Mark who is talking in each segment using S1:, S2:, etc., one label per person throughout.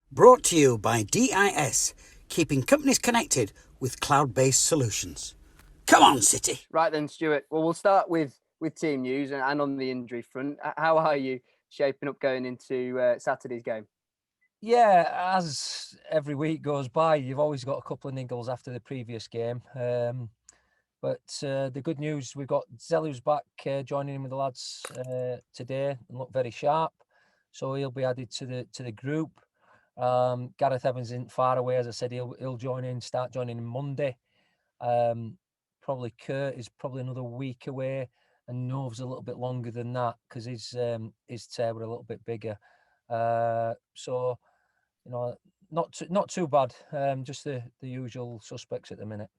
S1: Brought to you by DIS, keeping companies connected with cloud-based solutions. Come on, City.
S2: Right then, Stuart. Well, we'll start with team news and on the injury front. How are you shaping up going into Saturday's game?
S3: Yeah, as every week goes by, you've always got a couple of niggles after the previous game. But the good news, we've got Zellu's back joining in with the lads today and look very sharp. So he'll be added to the group. Gareth Evans isn't far away, as I said. He'll start joining Monday. Probably Kurt is probably another week away, and Nove's a little bit longer than that because his tear were a little bit bigger. So not too bad. Just the usual suspects at the minute.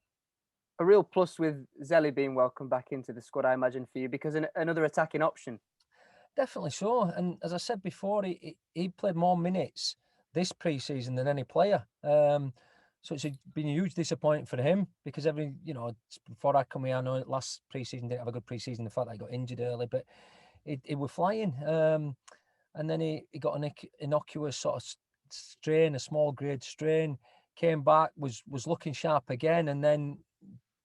S2: A real plus with Zelly being welcomed back into the squad, I imagine, for you, because another attacking option.
S3: Definitely so. And as I said before, he played more minutes this pre-season than any player. So it's been a huge disappointment for him because before I come here, I know last pre-season didn't have a good pre-season. The fact that he got injured early, but it was flying. And then he got an innocuous sort of strain, a small grade strain, came back, was looking sharp again, and then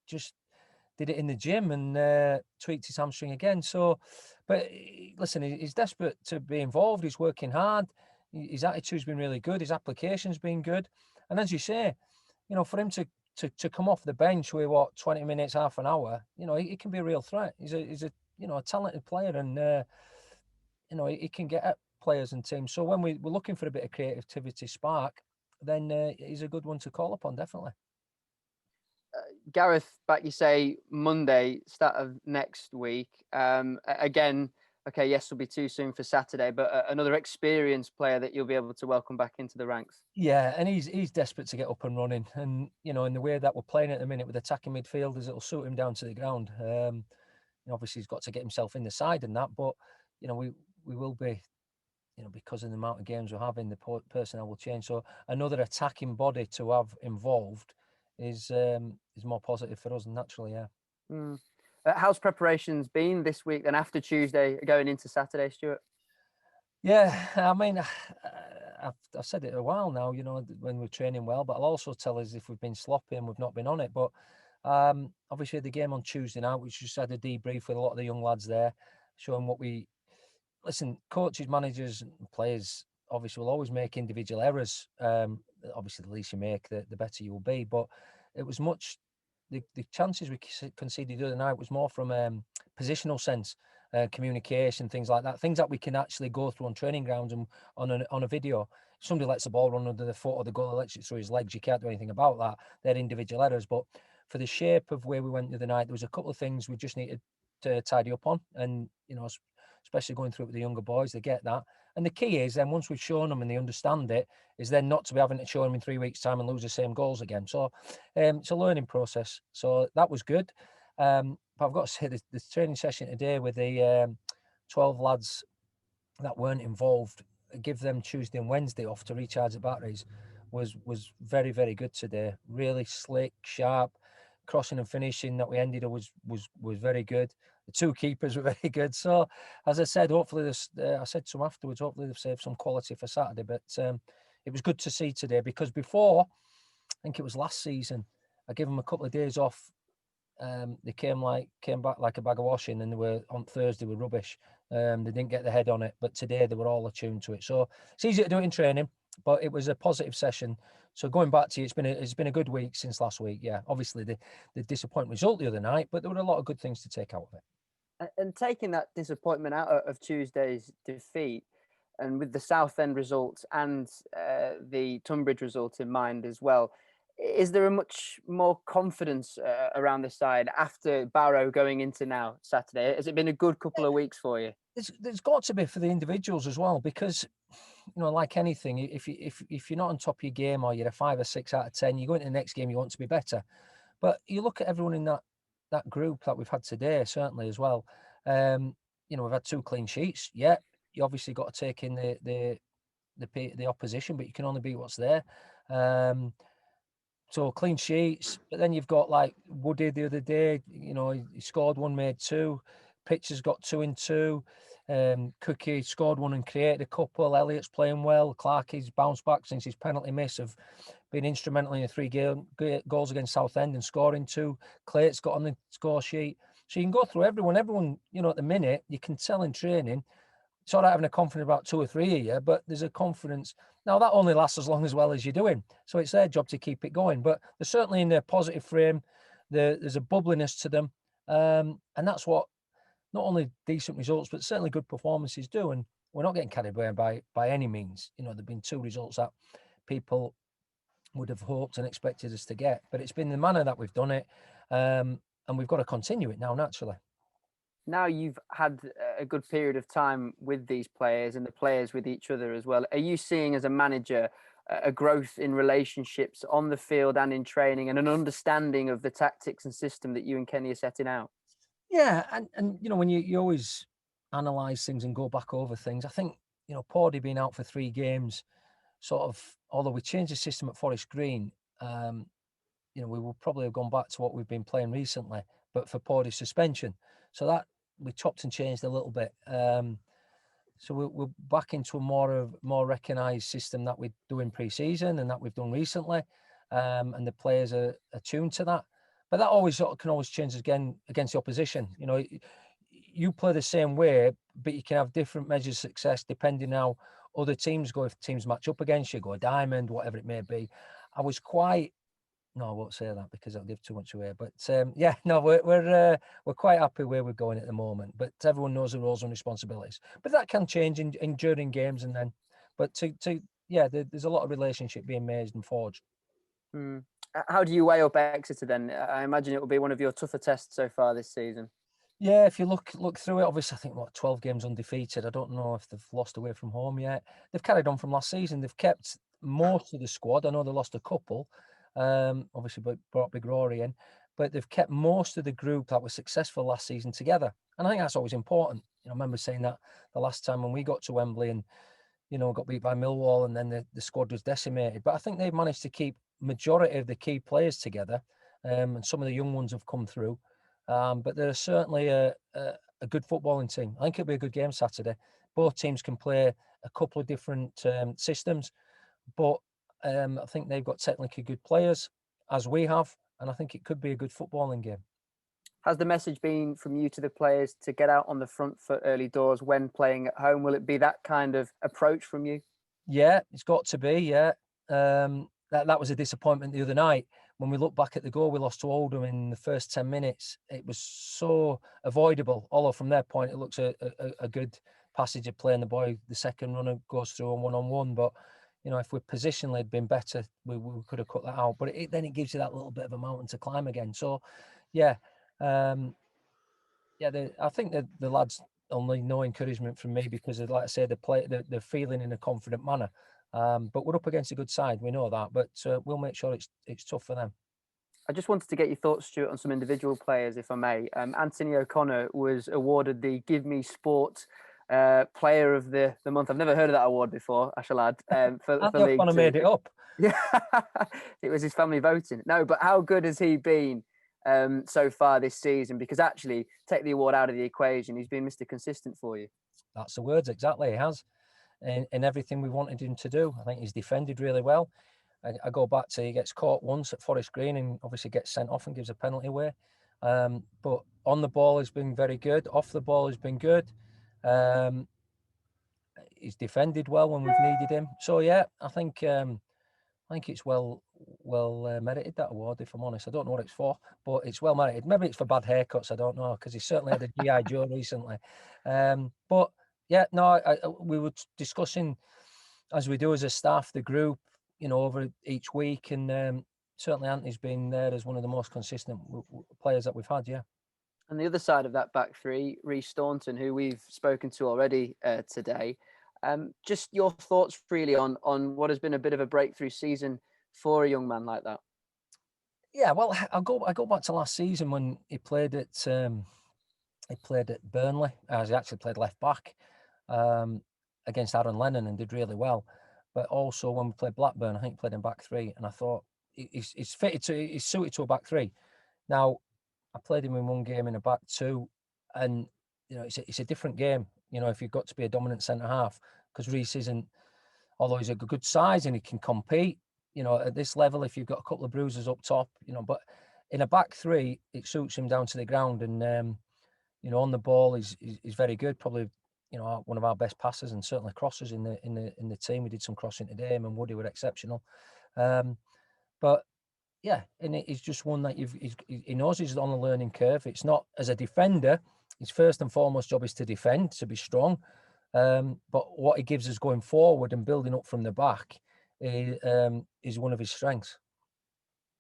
S3: just did it in the gym and tweaked his hamstring again. So, but listen, he's desperate to be involved. He's working hard. His attitude's been really good. His application's been good. And as you say, for him to come off the bench with 20 minutes, half an hour, he can be a real threat. He's a talented player, and he can get at players and teams. So when we're looking for a bit of creativity spark, then he's a good one to call upon, definitely.
S2: Gareth, back you say Monday, start of next week. Again, okay, yes, it'll be too soon for Saturday, but another experienced player that you'll be able to welcome back into the ranks.
S3: Yeah, and he's desperate to get up and running, and in the way that we're playing at the minute with attacking midfielders, it'll suit him down to the ground. Obviously, he's got to get himself in the side and that, but we will be. Because of the amount of games we're having, the personnel will change. So another attacking body to have involved is more positive for us, naturally, yeah.
S2: Mm. How's preparations been this week then after Tuesday going into Saturday, Stuart?
S3: Yeah, I mean, I've said it a while now, when we're training well, but I'll also tell us if we've been sloppy and we've not been on it. But obviously the game on Tuesday night, we just had a debrief with a lot of the young lads there, showing what listen, coaches, managers, and players obviously will always make individual errors. Obviously, the least you make, the better you will be. But it was the chances we conceded the other night was more from positional sense, communication, things like that. Things that we can actually go through on training grounds and on a video. If somebody lets the ball run under the foot or the goalie lets it through his legs, you can't do anything about that. They're individual errors. But for the shape of where we went the other night, there was a couple of things we just needed to tidy up on. And, especially going through it with the younger boys, they get that. And the key is then once we've shown them and they understand it, is then not to be having to show them in 3 weeks' time and lose the same goals again. So it's a learning process. So that was good. But I've got to say the training session today with the 12 lads that weren't involved, give them Tuesday and Wednesday off to recharge the batteries, was very, very good today. Really slick, sharp, crossing and finishing that we ended was very good. The two keepers were very good. So, as I said, hopefully I said to them afterwards, hopefully they've saved some quality for Saturday. But it was good to see today because before, I think it was last season, I gave them a couple of days off. They came back like a bag of washing, and they were on Thursday were rubbish. They didn't get their head on it, but today they were all attuned to it. So it's easy to do it in training, but it was a positive session. So going back to you, it's been a good week since last week. Yeah, obviously the disappointing result the other night, but there were a lot of good things to take out of it.
S2: And taking that disappointment out of Tuesday's defeat, and with the Southend result and the Tunbridge result in mind as well, is there a much more confidence around the side after Barrow going into now Saturday? Has it been a good couple of weeks for you?
S3: There's got to be for the individuals as well, because like anything, if you're not on top of your game or you're a 5 or 6 out of 10, you go into the next game, you want to be better. But you look at everyone in that group that we've had today, certainly as well. We've had 2 clean sheets. Yeah, you obviously got to take in the opposition, but you can only beat what's there. So clean sheets, but then you've got like Woody the other day. He scored 1, made 2. Pitcher's got 2 and 2. Cookie scored 1 and created a couple. Elliott's playing well. Clarkie's bounced back since his penalty miss of being instrumental in the 3 goals against Southend and scoring 2. Clay's got on the score sheet. So you can go through everyone. Everyone, at the minute, you can tell in training, it's all right having a confidence about 2 or 3 a year, but there's a confidence. Now, that only lasts as long as well as you're doing. So it's their job to keep it going. But they're certainly in their positive frame. There's a bubbliness to them. And that's what not only decent results, but certainly good performances do. And we're not getting carried away by any means. There've been 2 results that people would have hoped and expected us to get. But it's been the manner that we've done it. And we've got to continue it now, naturally.
S2: Now you've had a good period of time with these players and the players with each other as well. Are you seeing as a manager a growth in relationships on the field and in training, and an understanding of the tactics and system that you and Kenny are setting out?
S3: Yeah, and when you always analyse things and go back over things, I think, Pawdy being out for 3 games, sort of, although we changed the system at Forest Green, we will probably have gone back to what we've been playing recently, but for Pawdy's suspension. So that we chopped and changed a little bit. So we're back into a more recognised system that we do in pre-season and that we've done recently, and the players are attuned to that. But that always can always change again against the opposition. You play the same way, but you can have different measures of success depending how other teams go. If teams match up against you, go a diamond, whatever it may be. No, I won't say that because I'll give too much away. But we're quite happy where we're going at the moment. But everyone knows the roles and responsibilities. But that can change during games and then. But there's a lot of relationship being made and forged.
S2: How do you weigh up Exeter then? I imagine it will be one of your tougher tests so far this season.
S3: Yeah, if you look through it, obviously I think 12 games undefeated. I don't know if they've lost away from home yet. They've carried on from last season. They've kept most of the squad. I know they lost a couple. Obviously brought Big Rory in, but they've kept most of the group that was successful last season together. And I think that's always important. I remember saying that the last time when we got to Wembley and, got beat by Millwall and then the squad was decimated. But I think they've managed to keep majority of the key players together, and some of the young ones have come through. But they're certainly a good footballing team. I think it'll be a good game Saturday. Both teams can play a couple of different systems, but I think they've got technically good players, as we have, and I think it could be a good footballing game.
S2: Has the message been from you to the players to get out on the front foot early doors when playing at home? Will it be that kind of approach from you?
S3: Yeah, it's got to be, yeah. That was a disappointment the other night. When we look back at the goal we lost to Oldham in the first 10 minutes, it was so avoidable. Although from their point, it looks a good passage of play, and the second runner goes through on one-on-one. But, if we're positionally had been better, we could have cut that out. But then it gives you that little bit of a mountain to climb again. So, yeah. I think that the lads only no encouragement from me because, like I say, they're feeling in a confident manner. But we're up against a good side. We know that, but we'll make sure it's tough for them.
S2: I just wanted to get your thoughts, Stuart, on some individual players, if I may. Anthony O'Connor was awarded the Give Me Sport Player of the Month. I've never heard of that award before, I shall add. For League
S3: O'Connor
S2: Two.
S3: made it up.
S2: Yeah, it was his family voting. No, but how good has he been so far this season? Because actually, take the award out of the equation, he's been Mr. Consistent for you.
S3: That's the words, exactly. He has. In everything we wanted him to do. I think he's defended really well. I go back to he gets caught once at Forest Green and obviously gets sent off and gives a penalty away. But on the ball has been very good. Off the ball has been good. He's defended well when we've needed him. So yeah, I think it's well merited, that award. If I'm honest, I don't know what it's for, but it's well merited. Maybe it's for bad haircuts. I don't know because he certainly had a GI Joe recently. But yeah, no, we were discussing as we do as a staff, the group, over each week, and certainly Anthony's been there as one of the most consistent players that we've had. Yeah.
S2: And the other side of that back three, Rhys Staunton, who we've spoken to already today. Just your thoughts really on what has been a bit of a breakthrough season for a young man like that.
S3: Yeah, well, I go back to last season when he played at Burnley, as he actually played left back against Aaron Lennon and did really well. But also when we played Blackburn, I think he played in back three, and I thought he's suited to a back three. Now, I played him in one game in a back two, and it's a different game. If you've got to be a dominant centre half, because Reece isn't, although he's a good size and he can compete. At this level, if you've got a couple of bruises up top, but in a back three, it suits him down to the ground, and on the ball, he's very good. Probably, one of our best passers, and certainly crossers in the team. We did some crossing today, and Woody were exceptional. But yeah, and he's just one that he knows he's on a learning curve. It's not, as a defender, his first and foremost job is to defend, to be strong. But what he gives us going forward and building up from the back is one of his strengths.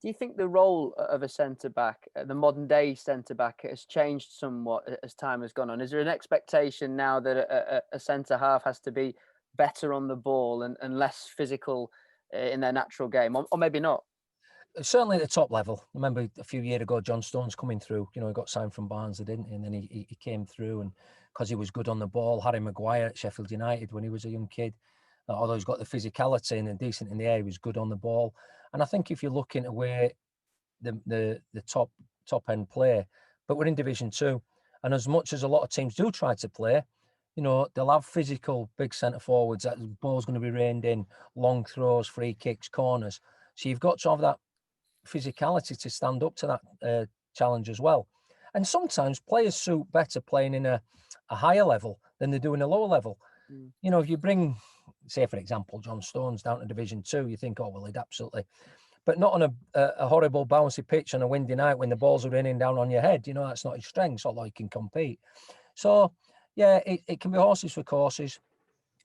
S2: Do you think the role of a centre-back, the modern-day centre-back, has changed somewhat as time has gone on? Is there an expectation now that a centre-half has to be better on the ball and less physical in their natural game, or maybe not?
S3: Certainly at the top level. I remember a few years ago, John Stones coming through. He got signed from Barnsley, didn't he? And then he came through, and because he was good on the ball. Harry Maguire at Sheffield United when he was a young kid, although he's got the physicality and decent in the air, he was good on the ball. And I think if you're looking at where the top end play, but we're in Division 2, and as much as a lot of teams do try to play, they'll have physical big centre forwards. That the ball's going to be reined in, long throws, free kicks, corners. So you've got to have that physicality to stand up to that challenge as well. And sometimes players suit better playing in a higher level than they do in a lower level. If you bring, say for example, John Stones down to Division 2, you think, oh well, he'd absolutely, but not on a horrible bouncy pitch on a windy night when the balls are raining down on your head. That's not his strength, although he can compete. So yeah, it can be horses for courses.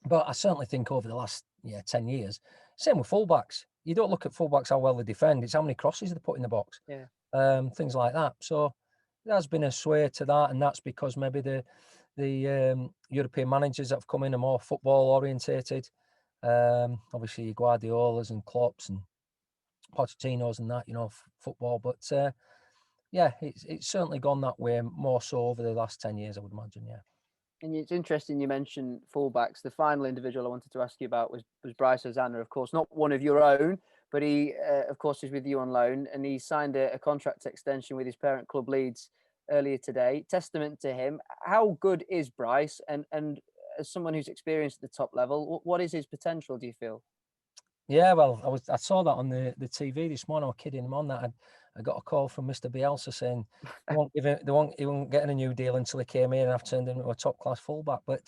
S3: But I certainly think over the last 10 years, same with fullbacks. You don't look at fullbacks how well they defend; it's how many crosses they put in the box.
S2: Yeah.
S3: Things like that. So there has been a sway to that, and that's because maybe the European managers that have come in are more football orientated. Obviously Guardiolas and Klopps and Pochettinos and that, football. But it's certainly gone that way more so over the last 10 years, I would imagine. Yeah.
S2: And it's interesting you mentioned fullbacks. The final individual I wanted to ask you about was Bryce Hosanna, of course, not one of your own, but he, of course, is with you on loan, and he signed a contract extension with his parent club Leeds earlier today. Testament to him. How good is Bryce? And as someone who's experienced at the top level, what is his potential, do you feel?
S3: Yeah, well, I saw that on the TV this morning. I was kidding him on that. I got a call from Mr. Bielsa saying he won't get a new deal until he came here, and I've turned him into a top class fullback. But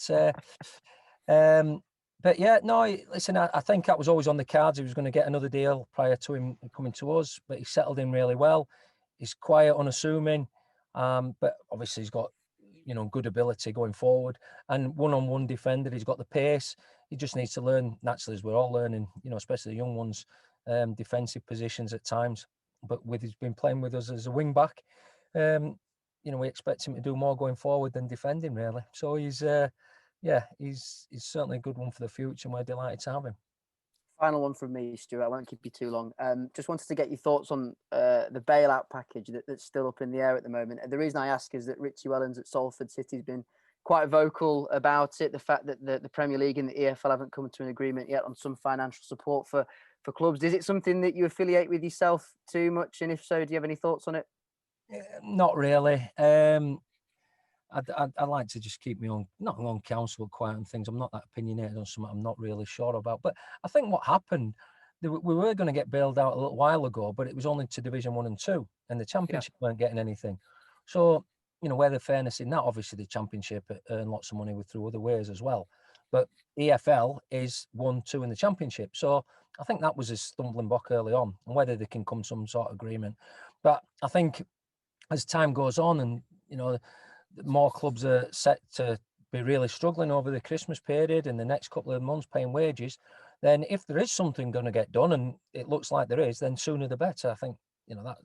S3: yeah, no. Listen, I think that was always on the cards. He was going to get another deal prior to him coming to us, but he settled in really well. He's quiet, unassuming, but obviously he's got good ability going forward, and one-on-one defender. He's got the pace. He just needs to learn, naturally, as we're all learning, especially the young ones, defensive positions at times. But he's been playing with us as a wing back, we expect him to do more going forward than defending, really. So he's certainly a good one for the future, and we're delighted to have him.
S2: Final one from me, Stuart. I won't keep you too long. Just wanted to get your thoughts on the bailout package that's still up in the air at the moment. And the reason I ask is that Richie Wellens at Salford City has been quite vocal about it. The fact that the Premier League and the EFL haven't come to an agreement yet on some financial support for clubs. Is it something that you affiliate with yourself too much? And if so, do you have any thoughts on it?
S3: Not really. I'd like to just keep me on, not on council, quiet on things. I'm not that opinionated on something I'm not really sure about. But I think what happened, we were going to get bailed out a little while ago, but it was only to Division 1 and 2, and the Championship weren't getting anything. So, where the fairness in that, obviously the Championship earn lots of money through other ways as well. But EFL is 1, 2 in the Championship. So I think that was a stumbling block early on, and whether they can come to some sort of agreement. But I think as time goes on and, more clubs are set to be really struggling over the Christmas period and the next couple of months paying wages, then if there is something going to get done, and it looks like there is, then sooner the better. I think,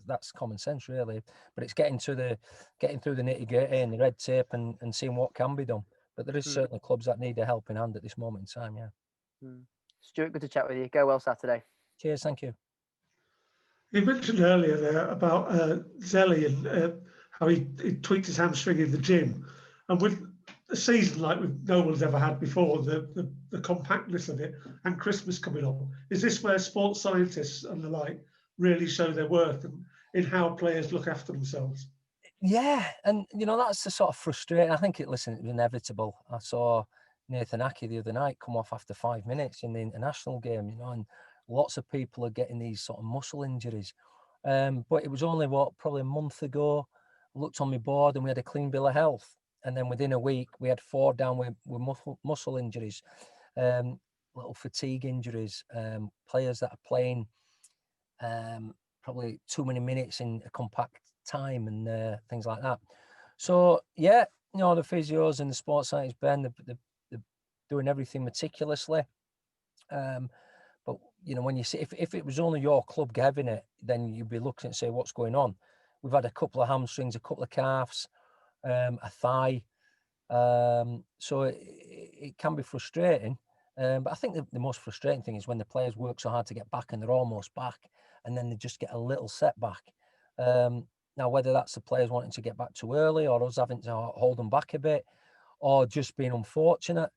S3: that's common sense, really. But it's getting through the nitty-gritty and the red tape and seeing what can be done. But there is certainly clubs that need a helping hand at this moment in time, yeah.
S2: Stuart, good to chat with you. Go well Saturday.
S3: Cheers, thank you.
S4: You mentioned earlier there about Zelly and how he tweaked his hamstring in the gym. And with a season like no one's ever had before, the compactness of it, and Christmas coming up, is this where sports scientists and the like really show their worth in how players look after themselves?
S3: Yeah, and that's the sort of frustrating. I think it was inevitable. I saw Nathan Ackey the other night come off after 5 minutes in the international game, and lots of people are getting these sort of muscle injuries. But it was only probably a month ago. I looked on my board and we had a clean bill of health, and then within a week we had 4 down with muscle injuries, little fatigue injuries, players that are playing probably too many minutes in a compact time and things like that. So yeah, the physios and the sports science Ben, they're doing everything meticulously. But when you see if it was only your club having it, then you'd be looking and say what's going on. We've had a couple of hamstrings, a couple of calves, a thigh. So it can be frustrating. But I think the most frustrating thing is when the players work so hard to get back and they're almost back, and then they just get a little setback. Now, whether that's the players wanting to get back too early or us having to hold them back a bit or just being unfortunate.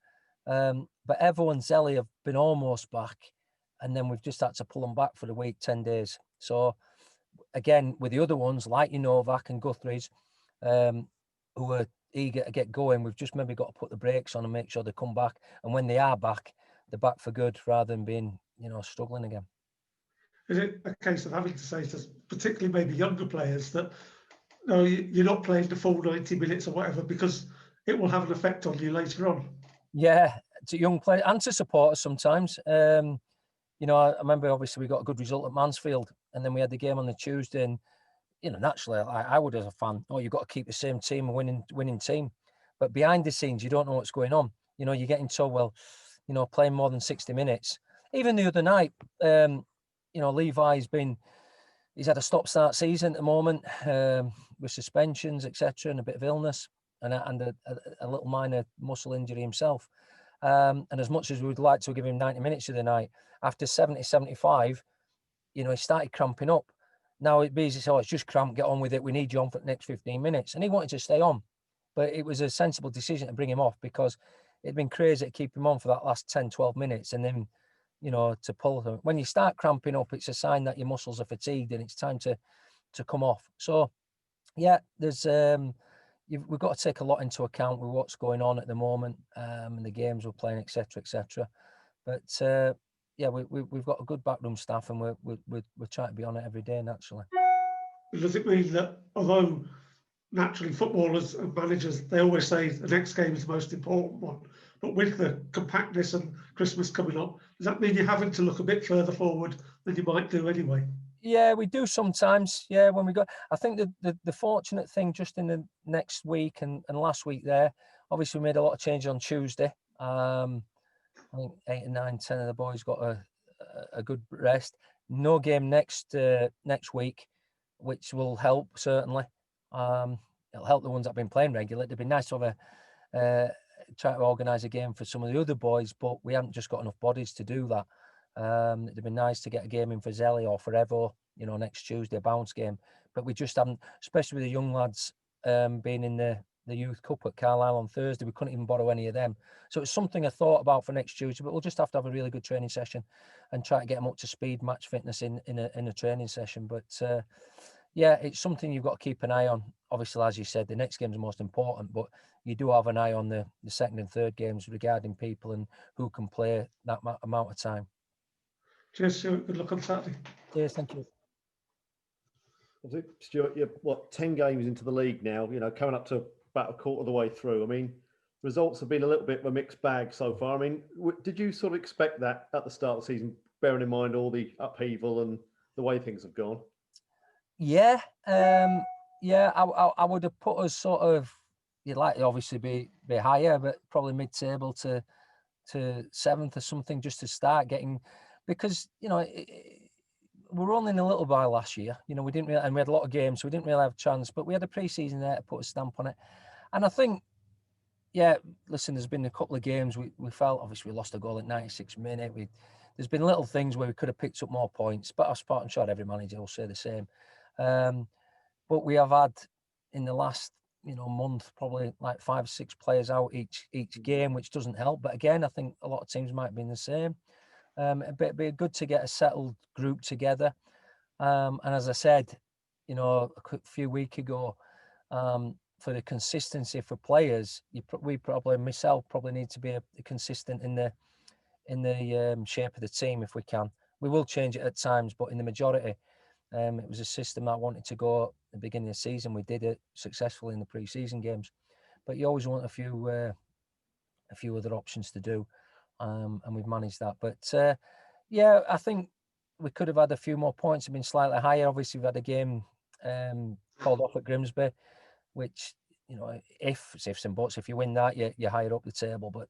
S3: But Evo and Zelly have been almost back, and then we've just had to pull them back for the week, 10 days. So, again, with the other ones, like Novak and Guthrie's, who are eager to get going, we've just maybe got to put the brakes on and make sure they come back. And when they are back, they're back for good rather than being, struggling again.
S4: Is it a case of having to say to particularly maybe younger players that, no, you're not playing the full 90 minutes or whatever because it will have an effect on you later on?
S3: Yeah, to young players and to supporters sometimes. I remember obviously we got a good result at Mansfield, and then we had the game on the Tuesday, and naturally I would as a fan, you've got to keep the same team, a winning team. But behind the scenes, you don't know what's going on. You're getting told, well, playing more than 60 minutes. Even the other night, Levi's he's had a stop-start season at the moment with suspensions, etc., and a bit of illness and a little minor muscle injury himself. And as much as we would like to give him 90 minutes of the night, after 70, 75, he started cramping up. Now it's it's just cramp, get on with it. We need you on for the next 15 minutes. And he wanted to stay on. But it was a sensible decision to bring him off because it'd been crazy to keep him on for that last 10, 12 minutes and then, to pull him. When you start cramping up, it's a sign that your muscles are fatigued and it's time to come off. So, yeah, there's we've got to take a lot into account with what's going on at the moment and the games we're playing, etc., etc. But yeah, we've got a good backroom staff, and we're trying to be on it every day. Naturally,
S4: does it mean that although naturally footballers and managers they always say the next game is the most important one, but with the compactness and Christmas coming up, does that mean you're having to look a bit further forward than you might do anyway?
S3: Yeah, we do sometimes. Yeah, when we go, I think the fortunate thing just in the next week and last week there, obviously we made a lot of changes on Tuesday. I think 8 and 9, 10 of the boys got a good rest. No game next week, which will help certainly. It'll help the ones that have been playing regularly. It'd be nice to have try to organise a game for some of the other boys, but we haven't just got enough bodies to do that. It'd be nice to get a game in for Zelly or for Evo, next Tuesday, a bounce game. But we just haven't, especially with the young lads being in the Youth Cup at Carlisle on Thursday. We couldn't even borrow any of them. So it's something I thought about for next Tuesday, but we'll just have to have a really good training session and try to get them up to speed, match fitness in a training session. But yeah, it's something you've got to keep an eye on. Obviously, as you said, the next game is the most important, but you do have an eye on the second and third games regarding people and who can play that amount of time.
S4: Cheers, Stuart. Good luck on Saturday.
S3: Cheers, thank you.
S5: Stuart, you're 10 games into the league now, coming up to about a quarter of the way through. I mean, results have been a little bit of a mixed bag so far. I mean, did you sort of expect that at the start of the season, bearing in mind all the upheaval and the way things have gone?
S3: Yeah, I would have put us sort of, you'd like to obviously be higher, but probably mid-table to 7th or something just to start getting, because, we were only in a little while last year. We didn't really, and we had a lot of games, so we didn't really have a chance, but we had a pre-season there to put a stamp on it. And I think, yeah, listen, there's been a couple of games we felt, obviously we lost a goal at 96 minute. There's been little things where we could have picked up more points, but I'm sure every manager will say the same. But we have had in the last month probably like 5 or 6 players out each game, which doesn't help. But again, I think a lot of teams might be in the same. It'd be good to get a settled group together. And as I said, a few weeks ago, For the consistency for players, myself probably need to be consistent in the shape of the team if we can. We will change it at times, but in the majority, it was a system I wanted to go at the beginning of the season. We did it successfully in the pre-season games, but you always want a few other options to do, and we've managed that. But yeah, I think we could have had a few more points and been slightly higher. Obviously, we've had a game called off at Grimsby, which, you know, ifs and buts. If you win that, you're higher up the table. But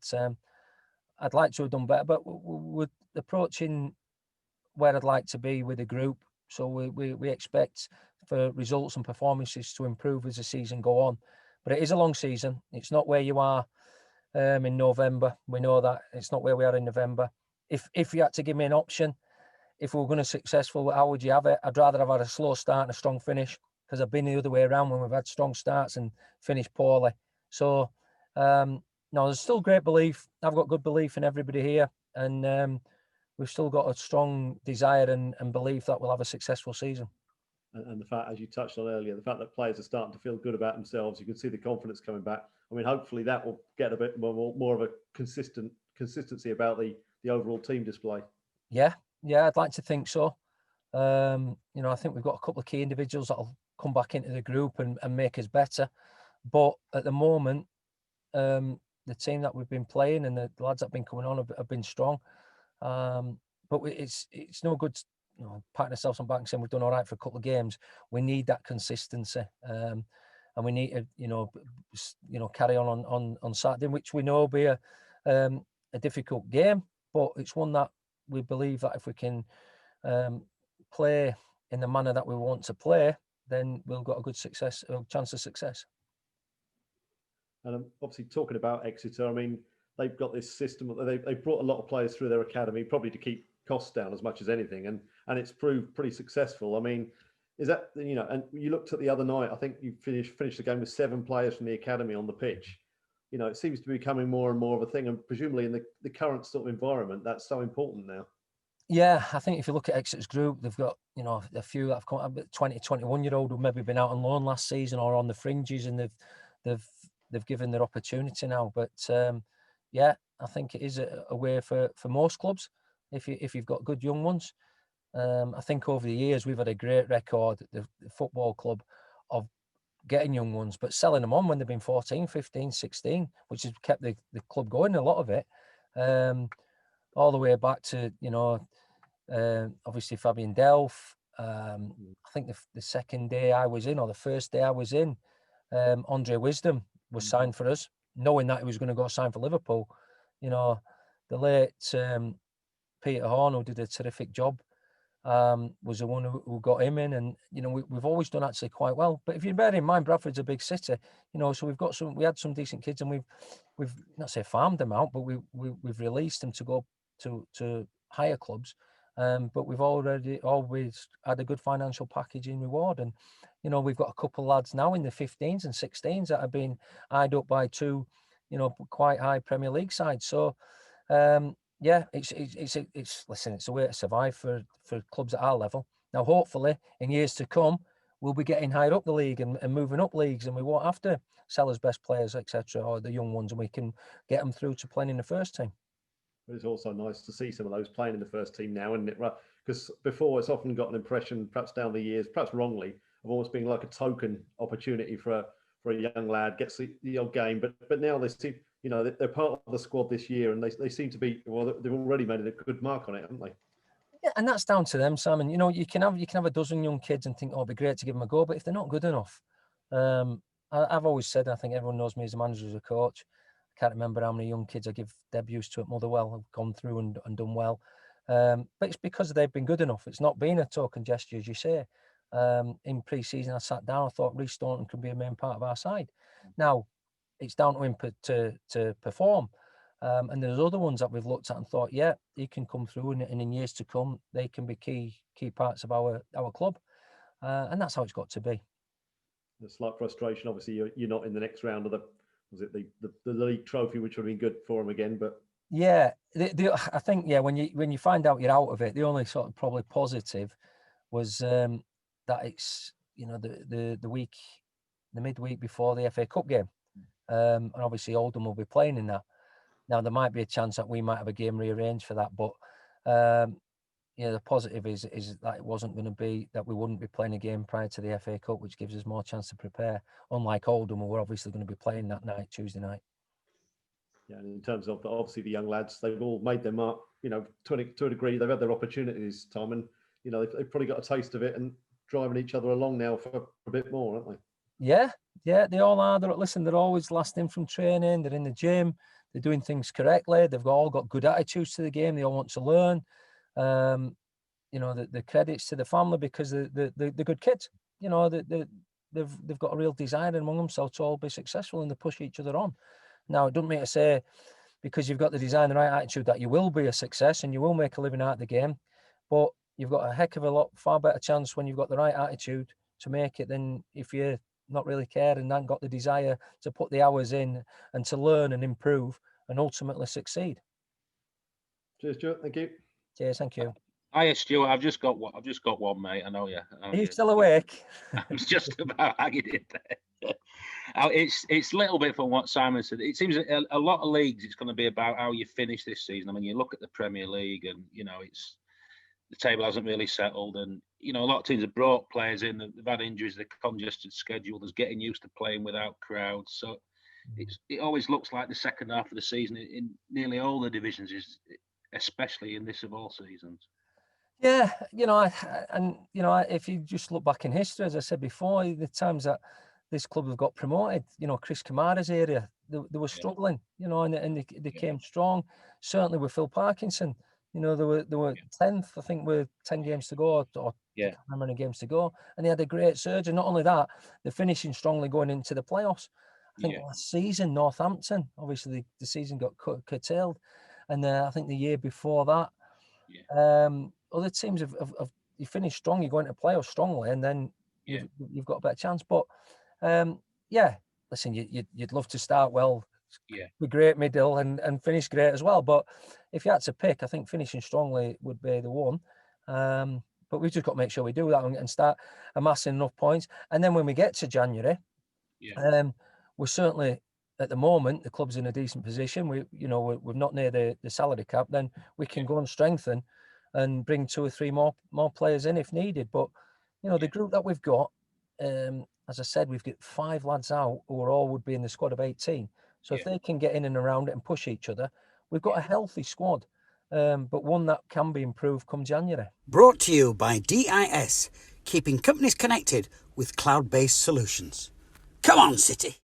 S3: I'd like to have done better. But we're approaching where I'd like to be with the group. So we expect for results and performances to improve as the season go on. But it is a long season. It's not where you are in November. We know that. It's not where we are in November. If you had to give me an option, if we were going to be successful, how would you have it? I'd rather have had a slow start and a strong finish, because I've been the other way around when we've had strong starts and finished poorly. So, no, there's still great belief. I've got good belief in everybody here, and we've still got a strong desire and belief that we'll have a successful season.
S5: And the fact, as you touched on earlier, the fact that players are starting to feel good about themselves, you can see the confidence coming back. I mean, hopefully that will get a bit more of a consistency about the overall team display.
S3: Yeah, I'd like to think so. You know, I think we've got a couple of key individuals that'll come back into the group and make us better. But at the moment, the team that we've been playing and the lads that have been coming on have been strong. But it's no good, you know, patting ourselves on the back and saying we've done all right for a couple of games. We need that consistency, and we need to, you know, carry on Saturday, which we know will be a difficult game, but it's one that we believe that if we can play in the manner that we want to play, then we'll got a chance of success.
S5: And obviously, talking about Exeter, I mean, they've got this system. They've brought a lot of players through their academy, probably to keep costs down as much as anything, and it's proved pretty successful. I mean, is that, you know? And you looked at the other night. I think you finished the game with 7 players from the academy on the pitch. You know, it seems to be becoming more and more of a thing, and presumably in the current sort of environment, that's so important now.
S3: Yeah, I think if you look at Exeter's group, they've got, you know, a few that have come up, 20, 21-year-old who've maybe been out on loan last season or on the fringes, and they've given their opportunity now. But yeah, I think it is a way for most clubs if you've got good young ones. I think over the years we've had a great record at the football club of getting young ones, but selling them on when they've been 14, 15, 16, which has kept the club going, a lot of it. All the way back to, you know, obviously Fabian Delph. I think the second day I was in, or the first day I was in, Andre Wisdom was signed for us, knowing that he was going to go sign for Liverpool. You know, the late Peter Horn, who did a terrific job, was the one who got him in, and you know we've always done actually quite well. But if you bear in mind, Bradford's a big city, you know, so we had some decent kids, and we've not say farmed them out, but we've released them to go to higher clubs. But we've always had a good financial package in reward, and you know we've got a couple of lads now in the 15s and 16s that have been eyed up by 2, you know, quite high Premier League sides. So yeah, it's a way to survive for clubs at our level. Now, hopefully, in years to come, we'll be getting higher up the league and moving up leagues, and we won't have to sell as best players, etc., or the young ones, and we can get them through to playing in the first team.
S5: But it's also nice to see some of those playing in the first team now, isn't it? Because before, it's often got an impression, perhaps down the years, perhaps wrongly, of almost being like a token opportunity for a young lad, gets the odd game. But now they seem, you know, they're part of the squad this year, and they seem to be, well, they've already made a good mark on it, haven't they?
S3: Yeah, and that's down to them, Simon. You know, you can have a dozen young kids and think, oh, it'd be great to give them a go, but if they're not good enough, I've always said, I think everyone knows me as a manager, as a coach. I can't remember how many young kids I give debuts to at Motherwell have gone through and done well. But it's because they've been good enough. It's not been a token gesture, as you say. In pre-season, I sat down, I thought Reece Staunton can be a main part of our side. Now, it's down to him to perform. And there's other ones that we've looked at and thought, yeah, he can come through, and in years to come, they can be key parts of our club. And that's how it's got to be.
S5: The slight frustration, obviously, you're not in the next round of the league trophy, which would have been good for him again, but
S3: yeah, I think, yeah, when you find out you're out of it, the only sort of probably positive was that it's, you know, the week the midweek before the FA Cup game. And obviously Oldham will be playing in that. Now, there might be a chance that we might have a game rearranged for that, but the positive is that it wasn't going to be, that we wouldn't be playing a game prior to the FA Cup, which gives us more chance to prepare, unlike Oldham, who we're obviously going to be playing that night, Tuesday night.
S5: Yeah, and in terms of obviously the young lads, they've all made their mark, to a degree. They've had their opportunities, Tom, and they've probably got a taste of it and driving each other along now for a bit more, aren't they?
S3: Yeah, they all are. They're always last in from training. They're in the gym. They're doing things correctly. They've all got good attitudes to the game. They all want to learn. The credits to the family, because they're good kids. They've got a real desire among themselves to all be successful, and they push each other on. Now, it doesn't mean to say because you've got the desire and the right attitude that you will be a success and you will make a living out of the game, but you've got a heck of a lot far better chance when you've got the right attitude to make it than if you're not really care and not got the desire to put the hours in and to learn and improve and ultimately succeed.
S5: Cheers, Stuart. Thank you.
S3: Cheers. Thank you.
S6: Hiya, Stuart. I've just got one, mate. I know you.
S3: Are you still awake?
S6: I'm just about hanging in there. It's a little bit from what Simon said. It seems a lot of leagues, it's going to be about how you finish this season. I mean, you look at the Premier League, and it's the table hasn't really settled, and a lot of teams have brought players in. They've had injuries, the congested schedule. There's getting used to playing without crowds. So it always looks like the second half of the season in nearly all the divisions is, especially in this of all seasons.
S3: Yeah, if you just look back in history, as I said before, the times that this club have got promoted, Chris Kamara's area, they were struggling, and they came strong. Certainly with Phil Parkinson, they were 10th, I think, with 10 games to go, or I can't remember how many games to go, and they had a great surge. And not only that, they're finishing strongly going into the playoffs. I think last season, Northampton, obviously the season got curtailed, and I think the year before that, other teams have you finish strong, you go into playoffs strongly, and then you've got a better chance. But listen, you'd love to start well, be great middle, and finish great as well. But if you had to pick, I think finishing strongly would be the one. But we've just got to make sure we do that and start amassing enough points. And then when we get to January, we're certainly, at the moment, the club's in a decent position. We're not near the salary cap. Then we can go and strengthen and bring 2 or 3 more players in if needed. But the group that we've got, as I said, we've got 5 lads out who all would be in the squad of 18. So if they can get in and around it and push each other, we've got a healthy squad, but one that can be improved come January.
S1: Brought to you by DIS, keeping companies connected with cloud-based solutions. Come on, City.